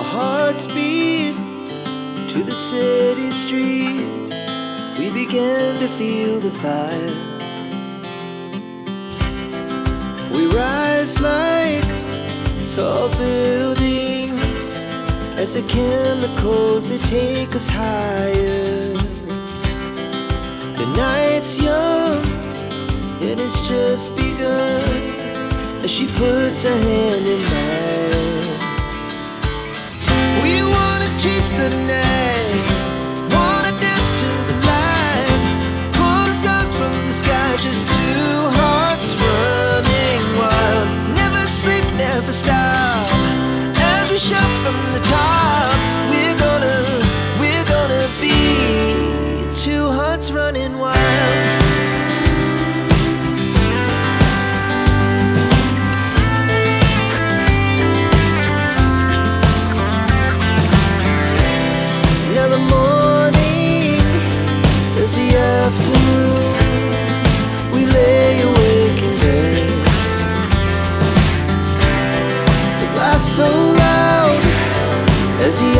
Our hearts beat to the city streets. We began to feel the fire. We rise like tall buildings as the chemicals, they take us higher. The night's young, it has just begun, as she puts her hand in mine. We wanna chase the night, wanna dance to the light, pull the stars from the sky, just two hearts running wild. Never sleep, never stop, as we shout from the top. We're gonna be two hearts running wild. Now the morning is the afternoon. We lay awake in bed. The laughs so loud as the